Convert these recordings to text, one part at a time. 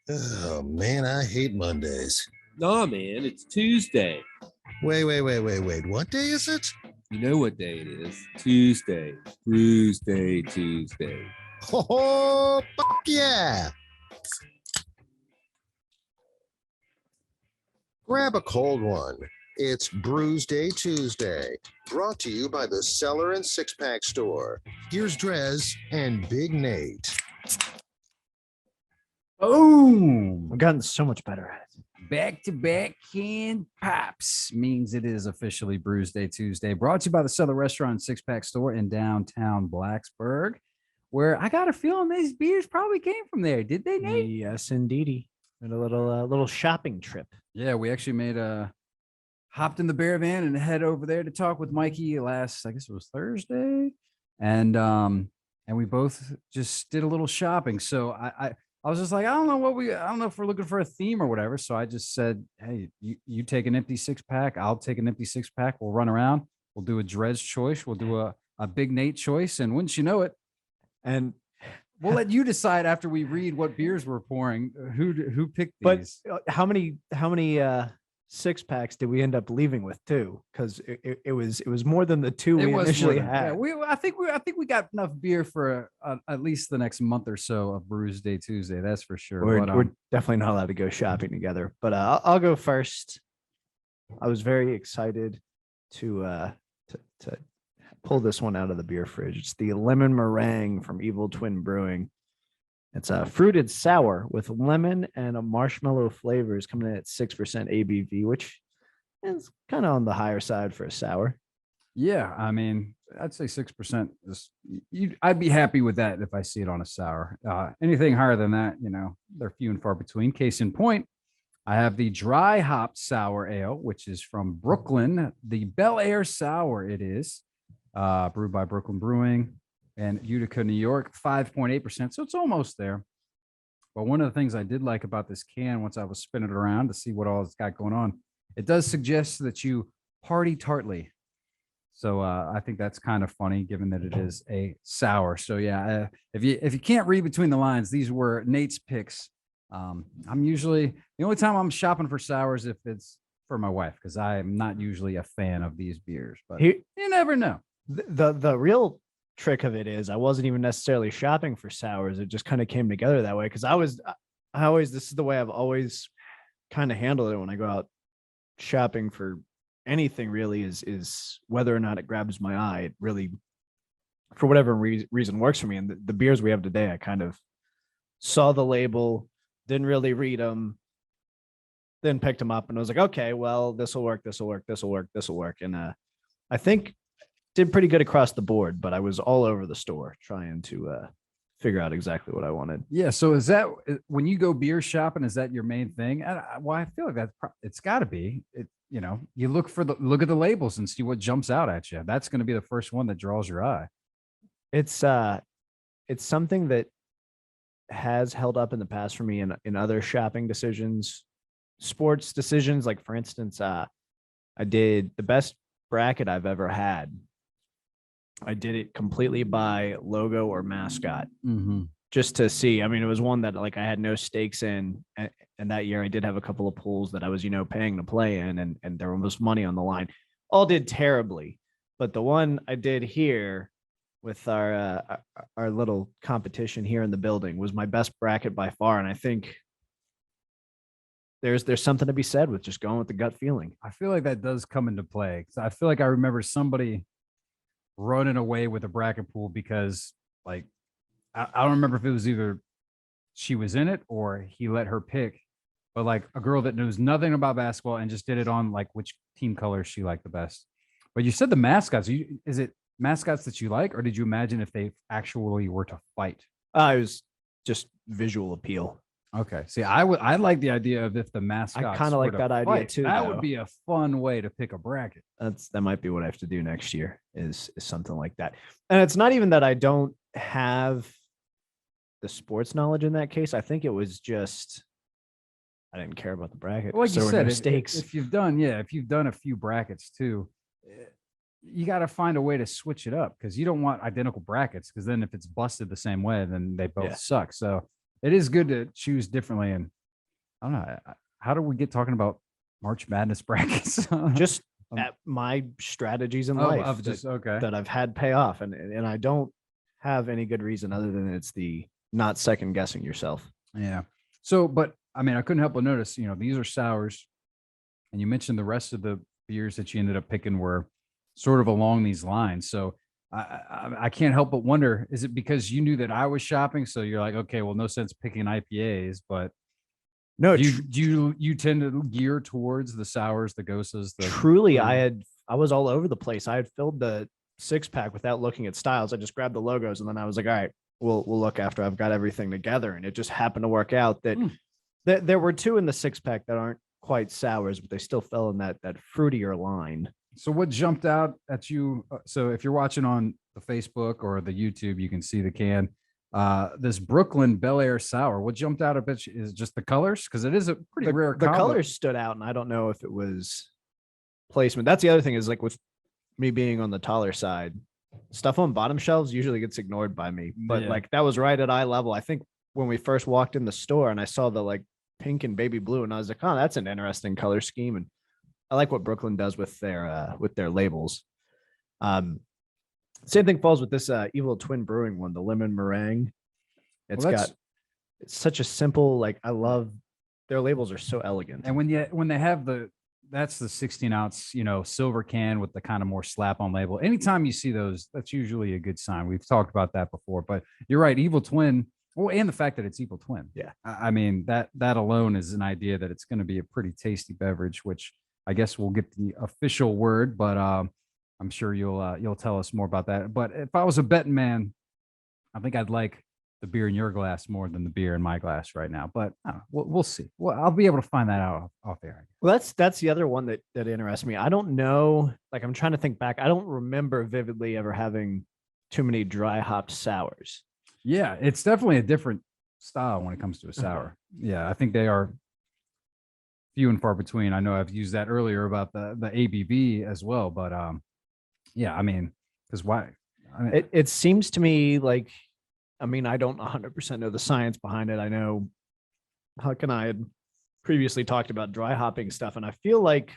Oh man, I hate Mondays. Nah, man, it's Tuesday. Wait. What day is it? You know what day it is? Tuesday. Brewsday, Tuesday. Oh, fuck yeah! Grab a cold one. It's Brewsday Tuesday, brought to you by the Cellar and Six Pack Store. Here's DreZ and Big Nate. Boom! I've gotten so much better at it. Back-to-back canned pops means it is officially Brewsday Tuesday, brought to you by the Cellar Restaurant and Six Pack Store in downtown Blacksburg, where I got a feeling these beers probably came from there. Did they, Nate? Yes, indeedy. And a little shopping trip. Yeah, we actually hopped in the bear van and head over there to talk with Mikey last, I guess it was Thursday. And we both just did a little shopping. So I was just like, I don't know if we're looking for a theme or whatever. So I just said, hey, you take an empty 6-pack. I'll take an empty 6-pack. We'll run around. We'll do a DreZ choice. We'll do a Big Nate choice. And wouldn't you know it? And we'll let you decide after we read what beers we're pouring, who picked these. But how many 6-packs did we end up leaving with too? Because it was more than the two we initially had. Yeah, I think we got enough beer for at least the next month or so of Brewsday Tuesday. That's for sure. We're definitely not allowed to go shopping together. But I'll go first. I was very excited to pull this one out of the beer fridge. It's the lemon meringue from Evil Twin Brewing. It's a fruited sour with lemon and a marshmallow flavors, coming in at 6% ABV, which is kind of on the higher side for a sour. Yeah, I mean, I'd say 6%. I'd be happy with that if I see it on a sour. Anything higher than that, they're few and far between. Case in point, I have the dry hop sour ale, which is from Brooklyn, the Bel Air sour. It is brewed by Brooklyn Brewing and Utica, New York, 5.8%. So it's almost there. But one of the things I did like about this can, once I was spinning it around to see what all it's got going on, it does suggest that you party tartly. So I think that's kind of funny, given that it is a sour. So yeah, if you can't read between the lines, these were Nate's picks. I'm usually the only time I'm shopping for sours if it's for my wife, because I am not usually a fan of these beers. But you never know. The real trick of it is I wasn't even necessarily shopping for sours. It just kind of came together that way, because this is the way I've always kind of handled it when I go out shopping for anything. Really is whether or not it grabs my eye. It really, for whatever reason, works for me. And the beers we have today, I kind of saw the label, didn't really read them, then picked them up and I was like, okay, well, this will work. And I think did pretty good across the board, but I was all over the store trying to figure out exactly what I wanted. Yeah. So is that when you go beer shopping, is that your main thing? Well, I feel like it's got to be. You look at the labels and see what jumps out at you. That's going to be the first one that draws your eye. It's something that has held up in the past for me in other shopping decisions, sports decisions. Like, for instance, I did the best bracket I've ever had. I did it completely by logo or mascot, just to see. I mean, it was one that I had no stakes in. And that year I did have a couple of pools that I was, paying to play in, and there was money on the line. All did terribly. But the one I did here with our little competition here in the building was my best bracket by far. And I think there's something to be said with just going with the gut feeling. I feel like that does come into play. I feel like I remember somebody running away with a bracket pool because I don't remember if it was either she was in it or he let her pick, but a girl that knows nothing about basketball and just did it on which team colors she liked the best. But you said the mascots. Is it mascots that you like, or did you imagine if they actually were to fight? It was just visual appeal. Okay. See, I like the idea of if the mascots. I kind of like that idea too. That would be a fun way to pick a bracket. That might be what I have to do next year is something like that. And it's not even that I don't have the sports knowledge in that case. I think it was just I didn't care about the bracket. Like you said, mistakes. If you've done a few brackets too, you got to find a way to switch it up, because you don't want identical brackets, because then if it's busted the same way, then they both suck. So it is good to choose differently. And I don't know. How do we get talking about March Madness brackets? Just Um, my strategies in oh, life of just okay. that I've had pay off, and I don't have any good reason other than it's the not second guessing yourself. Yeah. So, but I mean, I couldn't help but notice, these are sours, and you mentioned the rest of the beers that you ended up picking were sort of along these lines. So I can't help but wonder, is it because you knew that I was shopping? So you're like, okay, well, no sense picking IPAs, but No, you tend to gear towards the sours, the gosas, the truly, I was all over the place. I had filled the 6-pack without looking at styles. I just grabbed the logos, and then I was like, all right, we'll look after I've got everything together. And it just happened to work out that there were 2 in the 6-pack that aren't quite sours, but they still fell in that fruitier line. So what jumped out at you? So if you're watching on the Facebook or the YouTube, you can see the can. This Brooklyn Bel Air Sour. What jumped out a bit is just the colors, because it is a pretty rare. The colors stood out, and I don't know if it was placement. That's the other thing is, like, with me being on the taller side, stuff on bottom shelves usually gets ignored by me. But like that was right at eye level. I think when we first walked in the store and I saw the like pink and baby blue, and I was like, oh, that's an interesting color scheme. And I like what Brooklyn does with their labels. Same thing falls with this Evil Twin Brewing one, the lemon meringue. It's such a simple, like, I love their labels are so elegant. And when they have that's the 16-ounce, silver can with the kind of more slap on label. Anytime you see those, that's usually a good sign. We've talked about that before, but you're right. Evil Twin. Well, and the fact that it's Evil Twin. Yeah. I mean, that alone is an idea that it's going to be a pretty tasty beverage, which I guess we'll get the official word, but I'm sure you'll tell us more about that. But if I was a betting man, I think I'd like the beer in your glass more than the beer in my glass right now. But we'll see. Well, I'll be able to find that out off air. Well, that's the other one that interests me. I don't know. Like, I'm trying to think back. I don't remember vividly ever having too many dry hopped sours. Yeah, it's definitely a different style when it comes to a sour. Yeah, I think they are few and far between. I know I've used that earlier about the ABV as well, but yeah, I mean, because why? I mean, it seems to me like, I mean, I don't 100% know the science behind it. I know Huck and I had previously talked about dry hopping stuff, and I feel like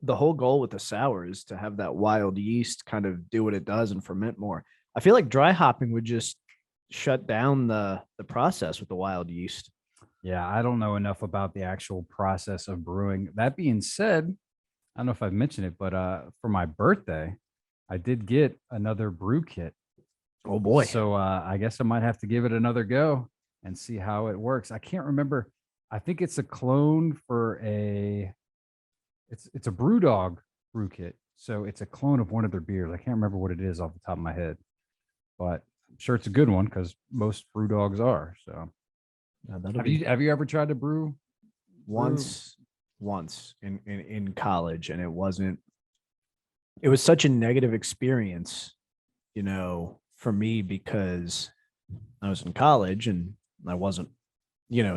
the whole goal with the sour is to have that wild yeast kind of do what it does and ferment more. I feel like dry hopping would just shut down the process with the wild yeast. Yeah, I don't know enough about the actual process of brewing. That being said, I don't know if I've mentioned it, but for my birthday, I did get another brew kit. Oh boy. So I guess I might have to give it another go and see how it works. I can't remember. I think it's a clone for it's a Brewdog brew kit. So it's a clone of one of their beers. I can't remember what it is off the top of my head, but I'm sure it's a good one because most brew dogs are. So have you ever tried to brew? Once in college, and it was such a negative experience, for me, because I was in college and I wasn't,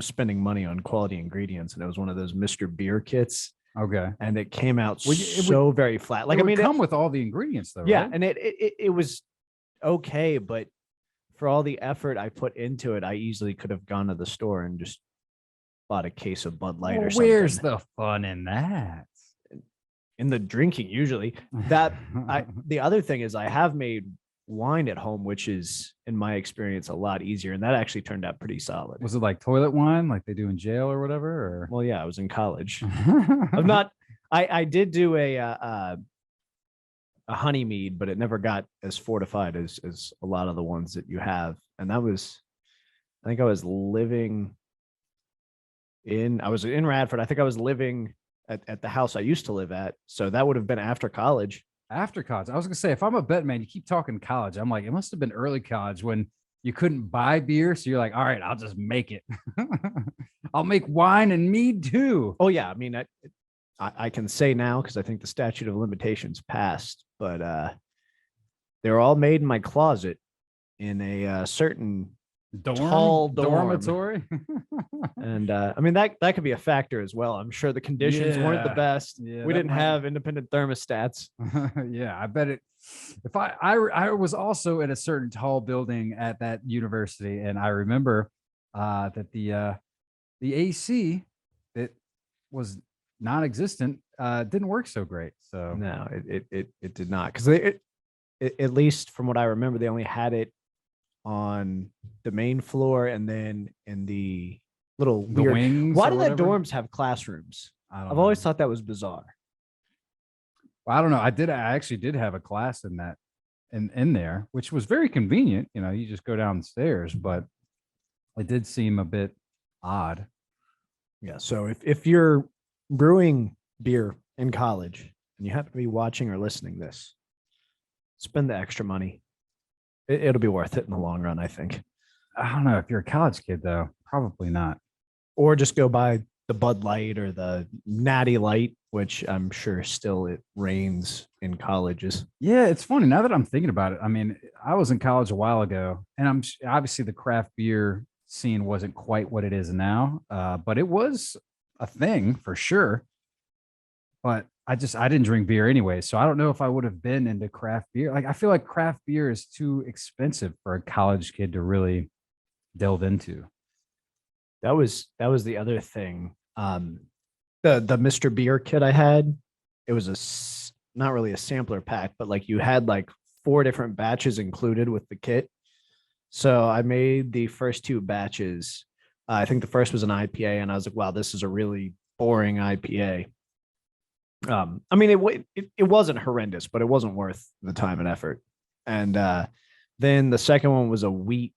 spending money on quality ingredients, and it was one of those Mr. Beer kits. Okay. And it came out very flat. Like, I mean, come with all the ingredients though. Yeah. Right? And it was okay, but for all the effort I put into it, I easily could have gone to the store and just bought a case of Bud Light or something. Where's the fun in that? In the drinking, usually. The other thing is, I have made wine at home, which is, in my experience, a lot easier, and that actually turned out pretty solid. Was it like toilet wine, like they do in jail or whatever? Or? Well, yeah, I was in college. I did do a honey mead, but it never got as fortified as a lot of the ones that you have. And I think I was living I was in Radford. I think I was living at the house I used to live at. So that would have been after college. After college. I was gonna say, if I'm a bet man, you keep talking college. I'm like, it must have been early college when you couldn't buy beer. So you're like, all right, I'll just make it. I'll make wine and mead too. Oh yeah. I mean, I can say now, because I think the statute of limitations passed, but they were all made in my closet in a certain tall dormitory. And I mean, that could be a factor as well. I'm sure the conditions weren't the best. Yeah, we didn't have independent thermostats. Yeah, I bet it. If I was also in a certain tall building at that university, and I remember that the the AC that was non-existent didn't work so great. So No, it did not, because at least from what I remember, they only had it on the main floor and then in the little the weird. wings. Why or do the whatever. dorms have classrooms? I don't I've know. always thought that was bizarre. Well, I don't know. I actually did have a class in that in there, which was very convenient. You know, you just go downstairs, but it did seem a bit odd. Yeah. So if you're brewing beer in college and you happen to be watching or listening this, spend the extra money. It'll be worth it in the long run, I think. I don't know if you're a college kid though, probably not. Or just go buy the Bud Light or the Natty Light, which I'm sure still it reigns in colleges. Yeah, it's funny now that I'm thinking about it. I mean, I was in college a while ago, and obviously the craft beer scene wasn't quite what it is now, but it was a thing for sure. But I didn't drink beer anyway, so I don't know if I would have been into craft beer. Like I feel like craft beer is too expensive for a college kid to really delve into. That was the other thing. The Mr. Beer kit I had, it was not really a sampler pack, but like you had like 4 different batches included with the kit. So I made the first 2 batches. I think the first was an IPA, and I was like, wow, this is a really boring IPA. I mean, it wasn't horrendous, but it wasn't worth the time and effort. And then the second one was a wheat.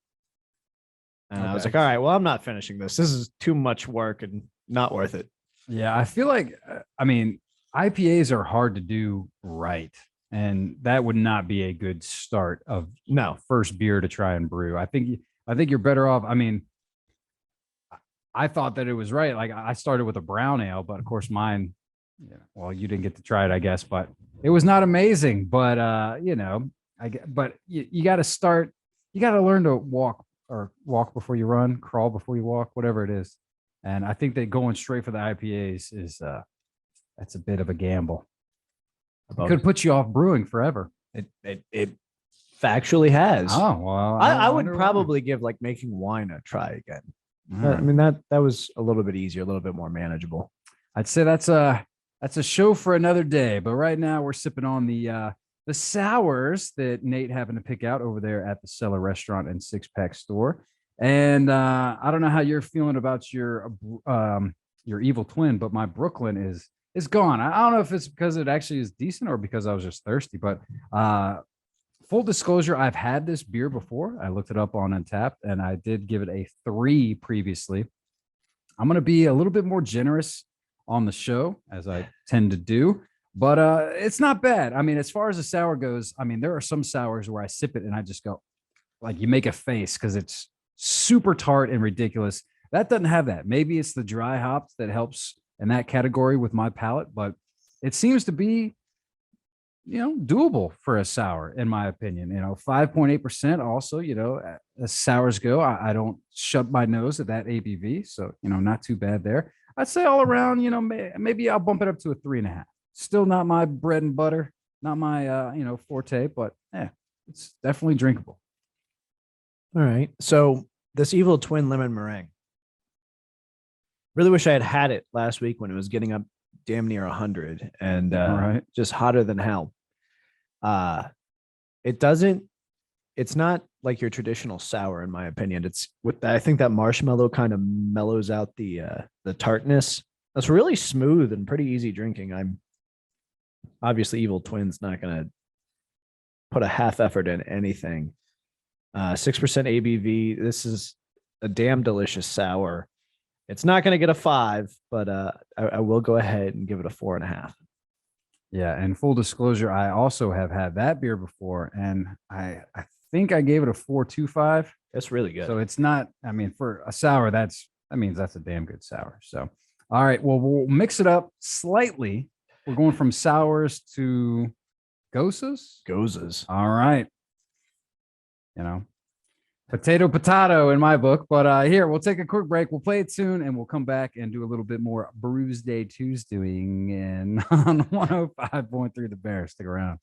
And I was like, all right, well, I'm not finishing this. This is too much work and not worth it. Yeah, I feel like I mean, IPAs are hard to do right, and that would not be a good start of first beer to try and brew. I think you're better off. I mean, I thought that it was right. Like I started with a brown ale, but of course mine, well, you didn't get to try it, I guess, but it was not amazing. But you got to start. You got to learn to walk before you run, crawl before you walk, whatever it is. And I think that going straight for the IPAs is that's a bit of a gamble. It could put you off brewing forever. It factually has. Oh well, I would probably give like making wine a try again. I mean that was a little bit easier, a little bit more manageable. I'd say that's a show for another day. But right now we're sipping on the sours that Nate happened to pick out over there at the Cellar Restaurant and Six Pack Store. And I don't know how you're feeling about your evil twin, but my Brooklyn is gone. I don't know if it's because it actually is decent or because I was just thirsty. But full disclosure, I've had this beer before. I looked it up on Untappd, and I did give it a 3 previously. I'm going to be a little bit more generous on the show, as I tend to do. But it's not bad. I mean, as far as the sour goes, I mean, there are some sours where I sip it and I just go, like, you make a face because it's super tart and ridiculous. That doesn't have that. Maybe it's the dry hops that helps in that category with my palate, but it seems to be, doable for a sour, in my opinion. 5.8% also, as sours go, I don't shut my nose at that ABV. So, not too bad there. I'd say all around, maybe I'll bump it up to a 3.5. Still not my bread and butter, not my, forte, but it's definitely drinkable. All right. So this evil twin lemon meringue. Really wish I had it last week when it was getting up damn near 100 and just hotter than hell. It's not like your traditional sour, in my opinion. I think that marshmallow kind of mellows out the tartness. It's really smooth and pretty easy drinking. I'm obviously evil twin's not going to put a half effort in anything. 6% ABV. This is a damn delicious sour. It's not going to get a 5, but I will go ahead and give it a 4.5. Yeah, and full disclosure, I also have had that beer before, and I think I gave it a 4.25. That's really good. So it's not. I mean, for a sour, that means that's a damn good sour. So, all right, well, we'll mix it up slightly. We're going from sours to gozas. Gozas. All right. Potato in my book. But here, we'll take a quick break. We'll play it soon, and we'll come back and do a little bit more Brewsday Tuesdaying on 105.3 The Bear. Stick around.